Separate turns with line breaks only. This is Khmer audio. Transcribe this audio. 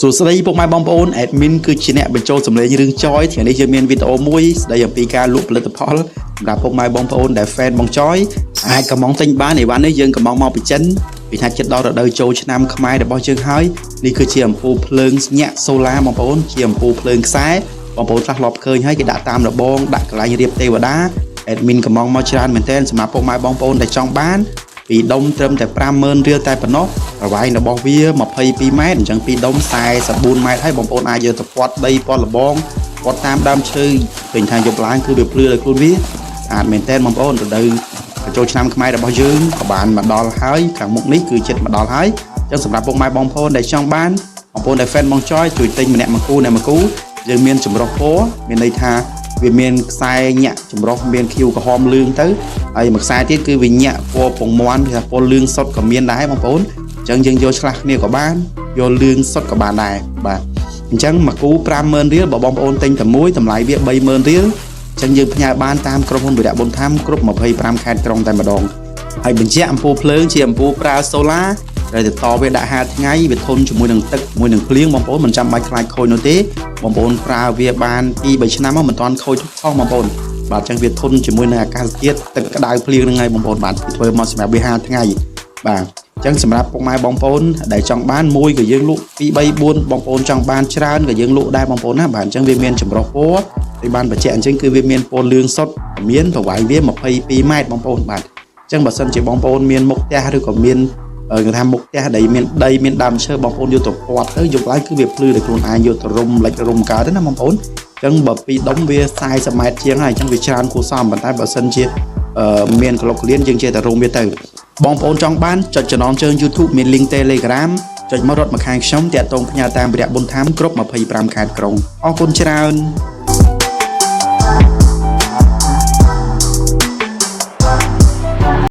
សួស្តីពុកម៉ែបងប្អូន admin គឺជាអ្នកបញ្ចូលសម្លេងរឿងចយថ្ងៃនេះយើងមានវីដេអូមួយស្ដីអំពីការលក់ផលិតផលសម្រាប់ពុកម៉ែបងប្អូនដែល fan បងចយអាចកំងទិញបានអីវ៉ាន់នេះយើងកំងមកពីចិនពីថាចិត្តដល់រដូវចូលឆ្នាំខ្មែររបស់យើងហើយនេះគឺជាអំពូលភ្លើងញាក់ solar បងប្អូនជាអំពូលភ្លើងខ្សែបងប្អូនខ្លះធ្លាប់ឃើញហើយគេដាក់តាមរបងដាក់កន្លែងរៀបទេវតា admin កំងមកច្រើនមែនទែនសម្រាប់ពុកម៉ែបងប្អូនដែលចង់បានពីដុំត្រឹមតែ 50,000 រៀលតែប៉ុណ្ណោះប្រវែងរបស់វា 22 ម៉ែត្រអញ្ចឹងពីដុំ 44 ម៉ែត្រហើយបងប្អូនអាចយកទៅពាត់ដីពាត់លបងពាត់តាមដើមឈើឃើញថាយកឡើងគឺវាភ្លឺដោយខ្លួនវាស្អាតមែនទែនបងប្អូនរដូវចូលឆ្នាំខ្មែររបស់យើងក៏បានមកដល់ហើយខាងមុខនេះគឺចិត្តមកដល់ហើយអញ្ចឹងសម្រាប់ពុកម៉ែបងប្អូនដែលចង់បានបងប្អូនដែល fan បងចយជួយទិញម្នាក់មួយគូយើងមានចម្រុះពណ៌មានន័យថាវាមានខ្សែញាក់ចម្រុះមានខៀវក្រហមលឿងទៅហើយមួយខ្សែទៀតគឺវាញាក់ពណ៌ពងមាន់ថាពណ៌លឿងសុទ្ធក៏មានដែរបងប្អូនអញ្ចឹងយើងយកឆ្លាស់គ្នាក៏បានយកលឿងសុទ្ធក៏បានដែរបាទអញ្ចឹងមួយគូ 50,000 រៀលបើបងប្អូនទិញតែមួយតម្លៃវា 30,000 រៀលអញ្ចឹងយើងផ្ញើបានតាមក្រុមហ៊ុនវិរៈបុនធម្មគ្រប់ 25 ខេត្តក្រុងតែម្ដងហើយបញ្ជាក់អំពូលភ្លើងជាអំពូលប្រើ solar ដែលទៅតវាដាក់ហាលថ្ងៃវាធន់ជាមួយនឹងទឹកជាមួយនឹងភ្លៀងបងប្អូនមិនចាំបាច់ខ្លាចខូចនោះទេបងប្អូនប្រើវាបាន 2-3 ឆ្នាំមកមិនទាន់ខូចផងបងប្អូនបាទអញ្ចឹងវាធន់ជាមួយនឹងអាកាសធាតុទឹកក្តៅភ្លៀងហ្នឹងហើយបងប្អូនបាទធ្វើមកសម្រាប់វាហាលថ្ងៃបាទអញ្ចឹងសម្រាប់ពុកម៉ែបងប្អូនដែលចង់បានមួយក៏យើងលក់ 2 3 4 បងប្អូនចង់បានច្រើនក៏យើងលក់ដែរបងប្អូនណាបាទអញ្ចឹងវាមានចម្រុះពណ៌ហើយបានបញ្ជាក់អញ្ចឹងគឺវាមានពណ៌លឿងសុទ្ធមានប្រវែងវា 22 ម៉ែត្របងប្អូនបាទអញ្ចឹងបើសិនជាបងប្អូនមានមុខផ្ទះឬក៏មានគេថាមុខផ្ទះដែលមានដីមានដើមឈើបងប្អូនយកទៅពាត់ទៅយកឡើងគឺវាភ្លឺដោយខ្លួនឯងយកទៅរុំលិចរុំកើតទេណាបងប្អូនអញ្ចឹងបើពីដុំវា 40 ម៉ែត្រជាងហើយអញ្ចឹងវាច្រើនគួរសមប៉ុន្តែបើសិនជាមានកលុកក្លៀនយើងចេះតែរុំវាទៅបងប្អូនចង់បានចុចចំណងជើង YouTube មាន link Telegram ចុចមករត់មកខាងខ្ញុំតាក់ទងផ្ញើតាមវិរៈបុនធម្មគ្រប់ 25 ខេត្តក្រុងអរគុណច្រើន